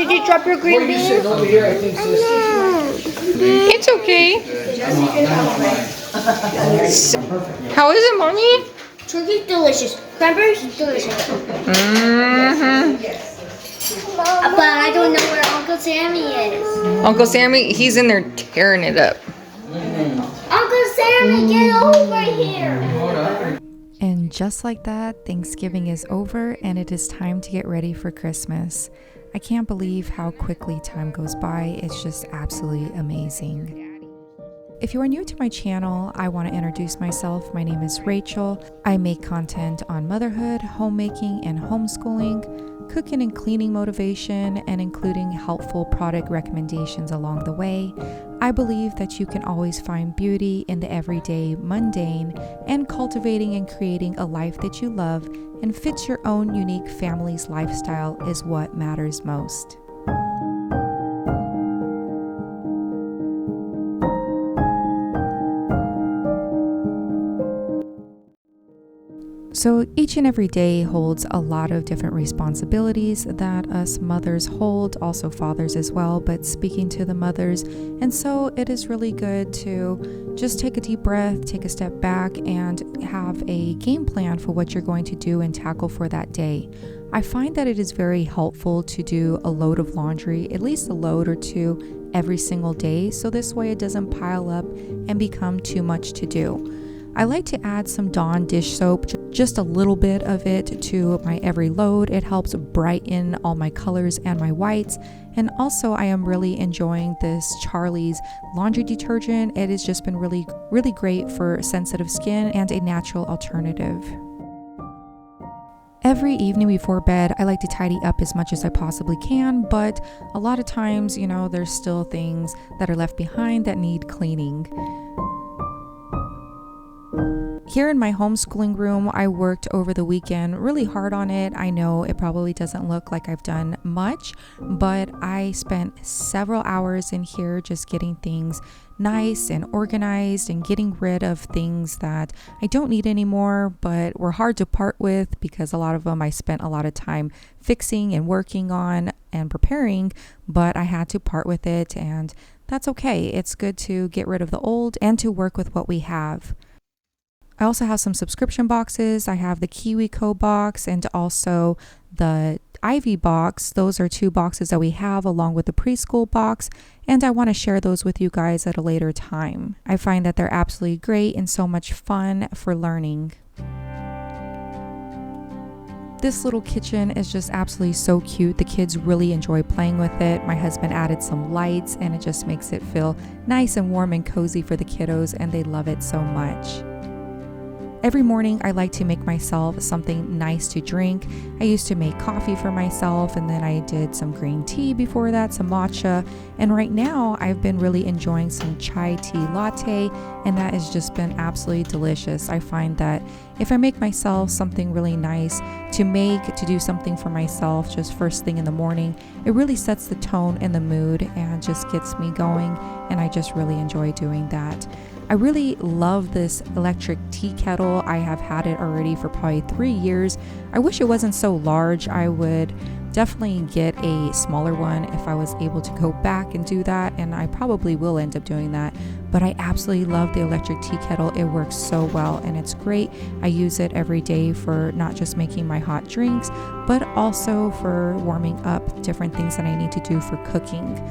did you drop your green beans? Over here, I think It's okay. How is it, Mommy? Turkey's delicious. Cranberries delicious. Mm-hmm. But I don't know where Uncle Sammy is. Uncle Sammy, he's in there tearing it up. Uncle Sammy, get over here. And just like that, Thanksgiving is over and it is time to get ready for Christmas. I can't believe how quickly time goes by. It's just absolutely amazing. If you are new to my channel, I want to introduce myself. My name is Rachael. I make content on motherhood, homemaking, and homeschooling, cooking and cleaning motivation, and including helpful product recommendations along the way. I believe that you can always find beauty in the everyday mundane, and cultivating and creating a life that you love and fits your own unique family's lifestyle is what matters most. So each and every day holds a lot of different responsibilities that us mothers hold, also fathers as well, but speaking to the mothers. And so it is really good to just take a deep breath, take a step back, and have a game plan for what you're going to do and tackle for that day. I find that it is very helpful to do a load of laundry, at least a load or two every single day, so this way it doesn't pile up and become too much to do. I like to add some Dawn dish soap, just a little bit of it to my every load. It helps brighten all my colors and my whites. And also I am really enjoying this Charlie's laundry detergent. It has just been really great for sensitive skin and a natural alternative. Every evening before bed, I like to tidy up as much as I possibly can, but a lot of times, there's still things that are left behind that need cleaning. Here in my homeschooling room, I worked over the weekend really hard on it. I know it probably doesn't look like I've done much, but I spent several hours in here just getting things nice and organized and getting rid of things that I don't need anymore, but were hard to part with because a lot of them I spent a lot of time fixing and working on and preparing, but I had to part with it, and that's okay. It's good to get rid of the old and to work with what we have. I also have some subscription boxes. I have the KiwiCo box and also the Ivy box. Those are two boxes that we have along with the preschool box, and I want to share those with you guys at a later time. I find that they're absolutely great and so much fun for learning. This little kitchen is just absolutely so cute. The kids really enjoy playing with it. My husband added some lights and it just makes it feel nice and warm and cozy for the kiddos, and they love it so much. Every morning, I like to make myself something nice to drink. I used to make coffee for myself, and then I did some green tea before that, some matcha. And right now, I've been really enjoying some chai tea latte, and that has just been absolutely delicious. I find that if I make myself something really nice to do something for myself just first thing in the morning, it really sets the tone and the mood and just gets me going, and I just really enjoy doing that. I really love this electric tea kettle. I have had it already for probably 3 years. I wish it wasn't so large. I would definitely get a smaller one if I was able to go back and do that, and I probably will end up doing that. But I absolutely love the electric tea kettle. It works so well and it's great. I use it every day for not just making my hot drinks, but also for warming up different things that I need to do for cooking.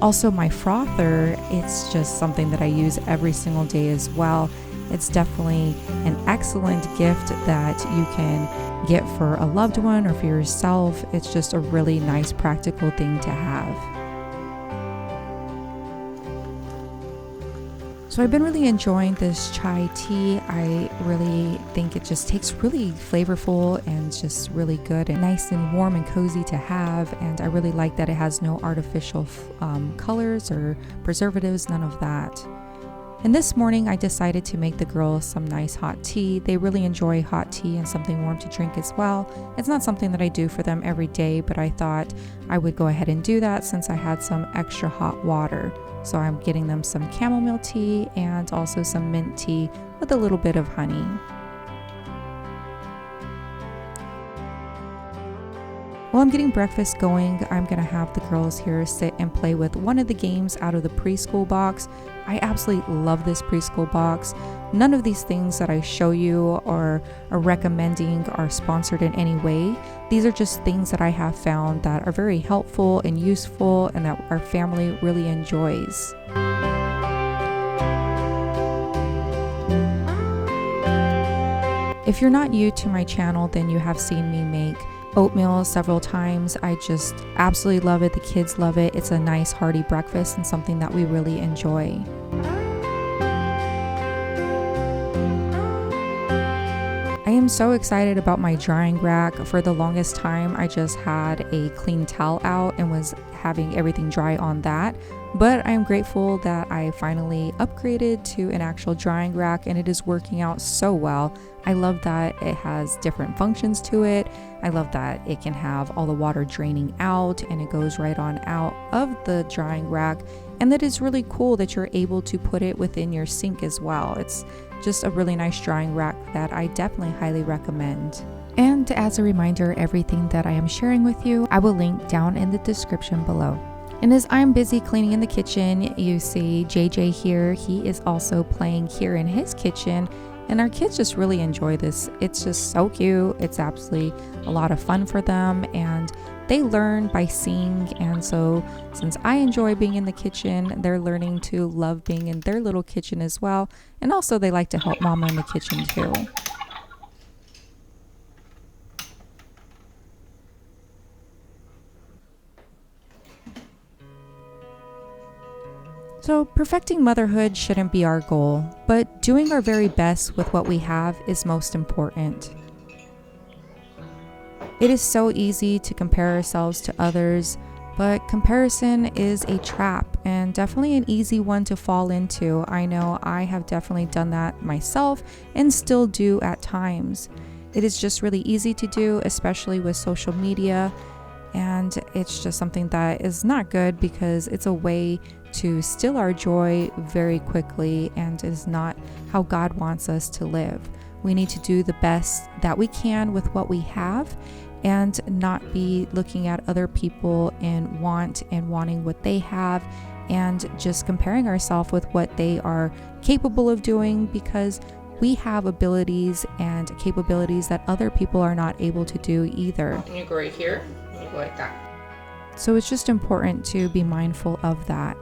Also, my frother, it's just something that I use every single day as well. It's definitely an excellent gift that you can get for a loved one or for yourself. It's just a really nice practical thing to have. So I've been really enjoying this chai tea. I really think it just tastes really flavorful and just really good and nice and warm and cozy to have. And I really like that it has no artificial colors or preservatives, none of that. And this morning I decided to make the girls some nice hot tea. They really enjoy hot tea and something warm to drink as well. It's not something that I do for them every day, but I thought I would go ahead and do that since I had some extra hot water. So I'm getting them some chamomile tea and also some mint tea with a little bit of honey. While I'm getting breakfast going, I'm gonna have the girls here sit and play with one of the games out of the preschool box. I absolutely love this preschool box. None of these things that I show you or are recommending are sponsored in any way. These are just things that I have found that are very helpful and useful and that our family really enjoys. If you're not new to my channel, then you have seen me make oatmeal several times. I just absolutely love it. The kids love it. It's a nice hearty breakfast and something that we really enjoy. I am so excited about my drying rack. For the longest time, I just had a clean towel out and was having everything dry on that. But I am grateful that I finally upgraded to an actual drying rack and it is working out so well. I love that it has different functions to it. I love that it can have all the water draining out and it goes right on out of the drying rack. And that is really cool that you're able to put it within your sink as well. It's just a really nice drying rack that I definitely highly recommend. And as a reminder, everything that I am sharing with you, I will link down in the description below. And as I'm busy cleaning in the kitchen, you see JJ here. He is also playing here in his kitchen. And our kids just really enjoy this. It's just so cute. It's absolutely a lot of fun for them. And they learn by seeing. And so since I enjoy being in the kitchen, they're learning to love being in their little kitchen as well. And also they like to help Mama in the kitchen too. So perfecting motherhood shouldn't be our goal, but doing our very best with what we have is most important. It is so easy to compare ourselves to others, but comparison is a trap and definitely an easy one to fall into. I know I have definitely done that myself and still do at times. It is just really easy to do, especially with social media. And it's just something that is not good because it's a way to steal our joy very quickly and is not how God wants us to live. We need to do the best that we can with what we have and not be looking at other people and wanting what they have and just comparing ourselves with what they are capable of doing, because we have abilities and capabilities that other people are not able to do either. And you go right here, and you go like that. So it's just important to be mindful of that.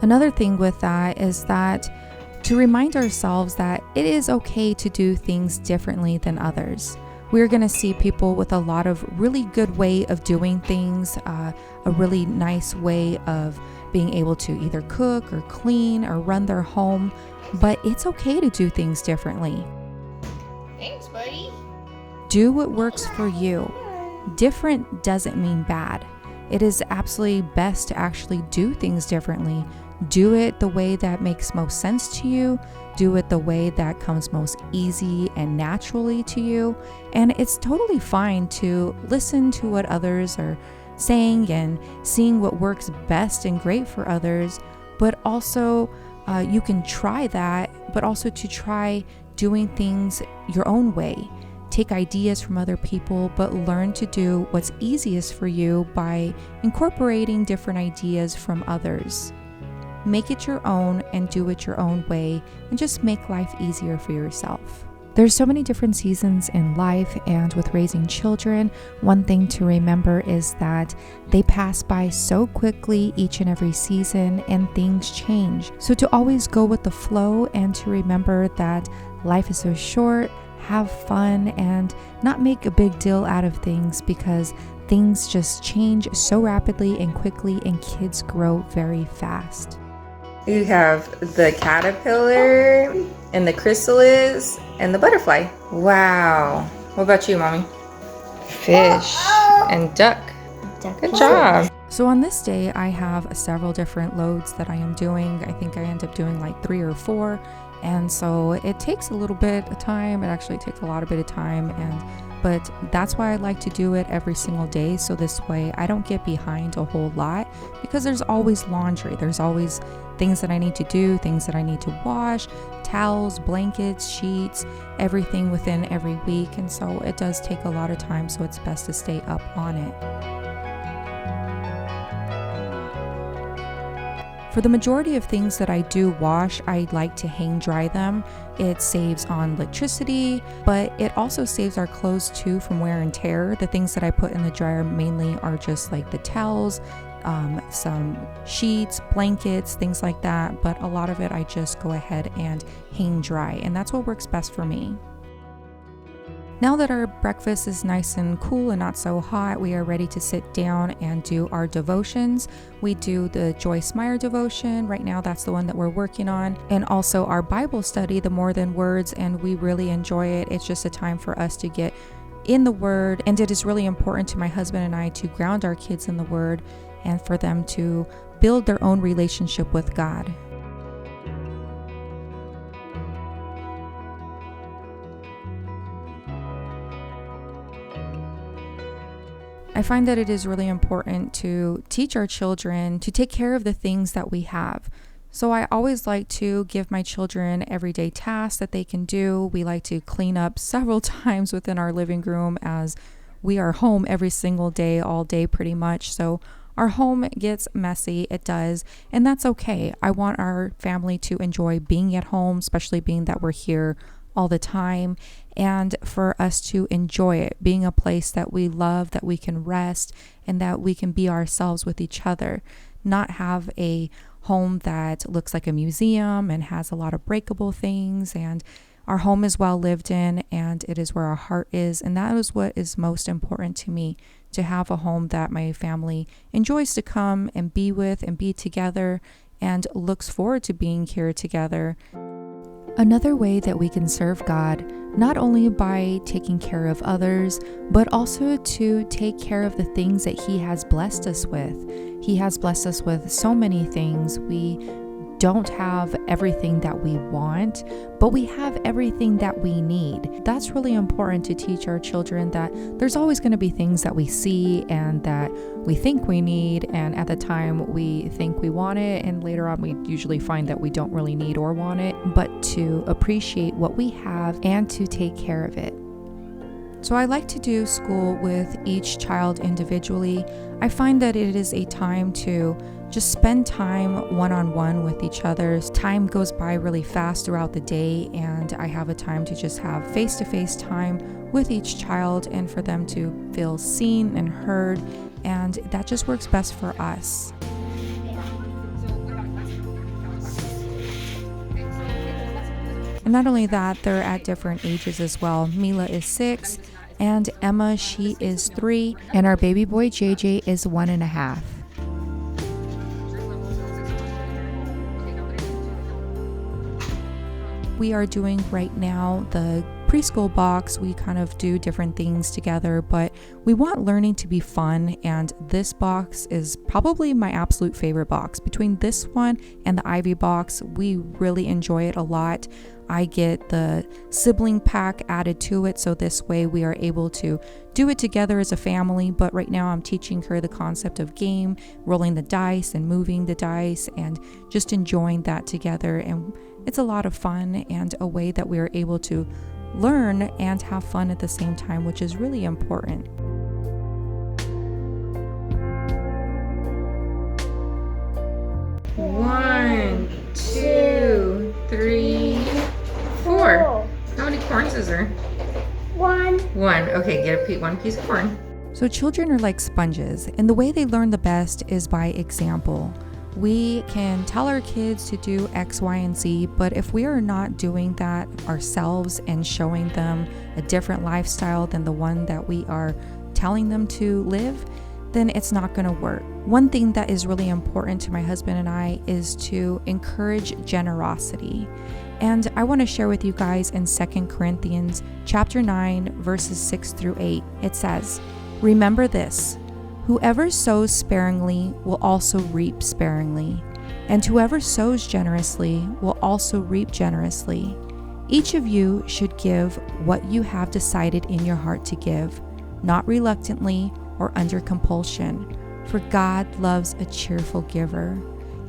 Another thing with that is that to remind ourselves that it is okay to do things differently than others. We're going to see people with a lot of really good way of doing things, a really nice way of being able to either cook or clean or run their home, but it's okay to do things differently. Thanks, buddy. Do what works for you. Different doesn't mean bad. It is absolutely best to actually do things differently. Do it the way that makes most sense to you. Do it the way that comes most easy and naturally to you. And it's totally fine to listen to what others are saying and seeing what works best and great for others. But also you can try that, but also to try doing things your own way. Take ideas from other people, but learn to do what's easiest for you by incorporating different ideas from others. Make it your own and do it your own way, and just make life easier for yourself. There's so many different seasons in life, and with raising children, one thing to remember is that they pass by so quickly each and every season, and things change. So to always go with the flow and to remember that life is so short, have fun, and not make a big deal out of things, because things just change so rapidly and quickly, and kids grow very fast. You have the caterpillar and the chrysalis and the butterfly. Wow. What about you, Mommy? Fish and duck. Good job. So on this day, I have several different loads that I am doing. I think I end up doing like 3 or 4. And so it takes a little bit of time. It actually takes a lot of time. But that's why I like to do it every single day. So this way I don't get behind a whole lot, because there's always laundry. There's always things that I need to do, things that I need to wash, towels, blankets, sheets, everything within every week. And so it does take a lot of time, so it's best to stay up on it. For the majority of things that I do wash, I like to hang dry them. It saves on electricity, but it also saves our clothes too from wear and tear. The things that I put in the dryer mainly are just like the towels, some sheets, blankets, things like that. But a lot of it I just go ahead and hang dry, and that's what works best for me. Now that our breakfast is nice and cool and not so hot, we are ready to sit down and do our devotions. We do the Joyce Meyer devotion. Right now, that's the one that we're working on. And also our Bible study, the More Than Words, and we really enjoy it. It's just a time for us to get in the Word. And it is really important to my husband and I to ground our kids in the Word and for them to build their own relationship with God. I find that it is really important to teach our children to take care of the things that we have. So I always like to give my children everyday tasks that they can do. We like to clean up several times within our living room as we are home every single day, all day pretty much. So our home gets messy, it does, and that's okay. I want our family to enjoy being at home, especially being that we're here all the time, and for us to enjoy it, being a place that we love, that we can rest, and that we can be ourselves with each other, not have a home that looks like a museum and has a lot of breakable things. And our home is well lived in, and it is where our heart is, and that is what is most important to me, to have a home that my family enjoys to come and be with and be together and looks forward to being here together. Another way that we can serve God, not only by taking care of others, but also to take care of the things that He has blessed us with. He has blessed us with so many things. We don't have everything that we want, but we have everything that we need. That's really important to teach our children, that there's always going to be things that we see and that we think we need, and at the time we think we want it, and later on we usually find that we don't really need or want it, but to appreciate what we have and to take care of it. So I like to do school with each child individually. I find that it is a time to just spend time one-on-one with each other. Time goes by really fast throughout the day, and I have a time to just have face-to-face time with each child and for them to feel seen and heard, and that just works best for us. And not only that, they're at different ages as well. Mila is 6, and Emma, she is 3, and our baby boy JJ is 1.5. We are doing right now the preschool box. We kind of do different things together, but we want learning to be fun, and this box is probably my absolute favorite box. Between this one and the Ivy box, we really enjoy it a lot. I get the sibling pack added to it, so this way we are able to do it together as a family. But right now I'm teaching her the concept of game, rolling the dice and moving the dice, and just enjoying that together. And it's a lot of fun and a way that we are able to learn and have fun at the same time, which is really important. One, two, three, 4. How many corns is there? 1. Okay, get one piece of corn. So children are like sponges, and the way they learn the best is by example. We can tell our kids to do X, Y, and Z, but if we are not doing that ourselves and showing them a different lifestyle than the one that we are telling them to live, then it's not going to work. One thing that is really important to my husband and I is to encourage generosity. And I want to share with you guys in 2 Corinthians chapter 9, verses 6 through 8. It says, "Remember this, whoever sows sparingly will also reap sparingly, and whoever sows generously will also reap generously. Each of you should give what you have decided in your heart to give, not reluctantly or under compulsion, for God loves a cheerful giver.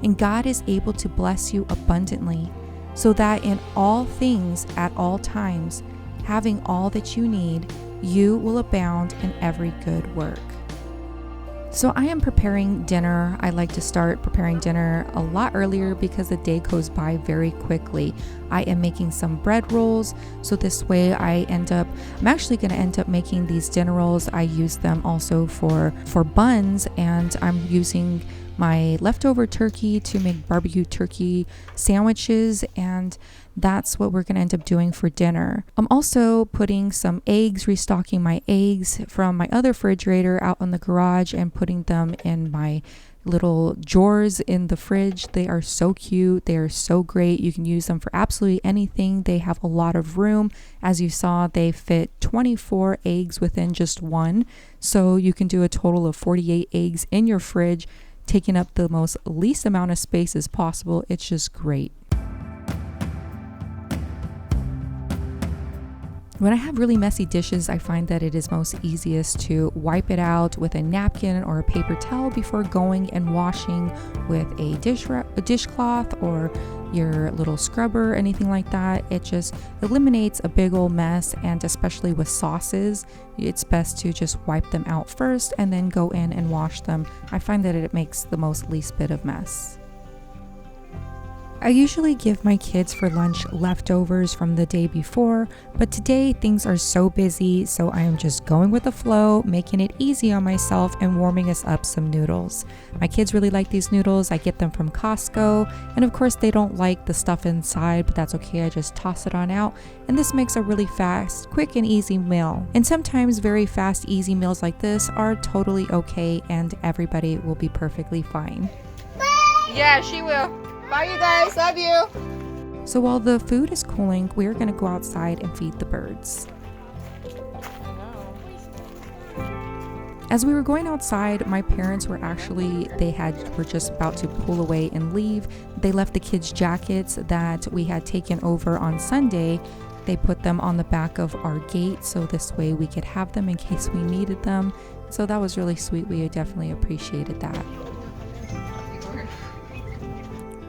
And God is able to bless you abundantly, so that in all things at all times, having all that you need, you will abound in every good work. So I am preparing dinner. I like to start preparing dinner a lot earlier because the day goes by very quickly. I am making some bread rolls, so this way I'm actually going to end up making these dinner rolls. I use them also for buns, and I'm using my leftover turkey to make barbecue turkey sandwiches, and that's what we're going to end up doing for dinner. I'm also putting some eggs, restocking my eggs from my other refrigerator out in the garage and putting them in my little drawers in the fridge. They are so cute. They are so great. You can use them for absolutely anything. They have a lot of room. As you saw, they fit 24 eggs within just one. So you can do a total of 48 eggs in your fridge, taking up the most least amount of space as possible. It's just great. When I have really messy dishes, I find that it is most easiest to wipe it out with a napkin or a paper towel before going and washing with a dishcloth or your little scrubber, anything like that. It just eliminates a big old mess, and especially with sauces, it's best to just wipe them out first and then go in and wash them. I find that it makes the most least bit of mess. I usually give my kids for lunch leftovers from the day before, but today things are so busy, so I am just going with the flow, making it easy on myself and warming us up some noodles. My kids really like these noodles. I get them from Costco, and of course they don't like the stuff inside, but that's okay. I just toss it on out, and this makes a really fast, quick, and easy meal. And sometimes very fast, easy meals like this are totally okay, and everybody will be perfectly fine. Yeah, she will. Bye, you guys. Love you. So while the food is cooling, we're going to go outside and feed the birds. As we were going outside, my parents were just about to pull away and leave. They left the kids' jackets that we had taken over on Sunday. They put them on the back of our gate, so this way we could have them in case we needed them. So that was really sweet. We definitely appreciated that.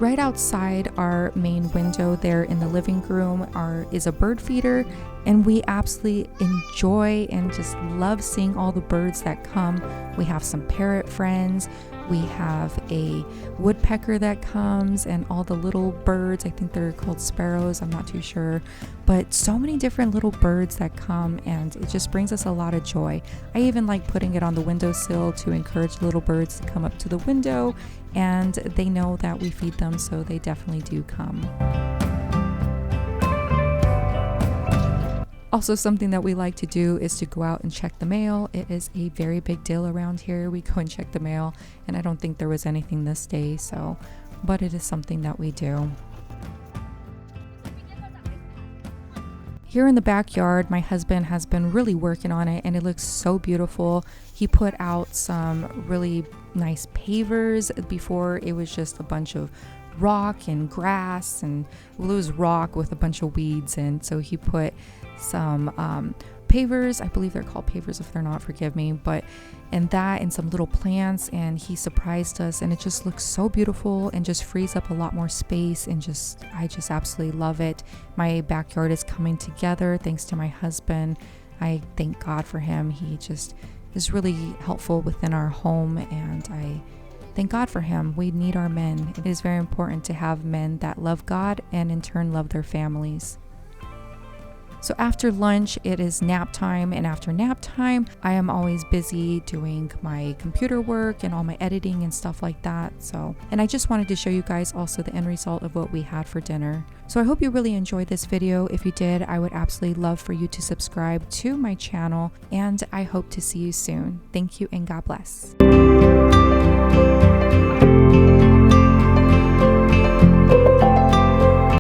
Right outside our main window there in the living room is a bird feeder, and we absolutely enjoy and just love seeing all the birds that come. We have some parrot friends, we have a woodpecker that comes, and all the little birds. I think they're called sparrows, I'm not too sure, but so many different little birds that come, and it just brings us a lot of joy. I even like putting it on the windowsill to encourage little birds to come up to the window, and they know that we feed them, so they definitely do come. Also, something that we like to do is to go out and check the mail. It is a very big deal around here. We go and check the mail, and I don't think there was anything this day, but it is something that we do. Here in the backyard, my husband has been really working on it, and it looks so beautiful. He put out some really nice pavers. Before, it was just a bunch of rock and grass, and it was rock with a bunch of weeds, and so he put some pavers. I believe they're called pavers. If they're not, forgive me, and some little plants, and he surprised us, and it just looks so beautiful and just frees up a lot more space, and I just absolutely love it. My backyard is coming together thanks to my husband. I thank God for him. He just is really helpful within our home, and I thank God for him. We need our men. It is very important to have men that love God and in turn love their families. So after lunch, it is nap time, and after nap time, I am always busy doing my computer work and all my editing and stuff like that. And I just wanted to show you guys also the end result of what we had for dinner. So I hope you really enjoyed this video. If you did, I would absolutely love for you to subscribe to my channel, and I hope to see you soon. Thank you, and God bless.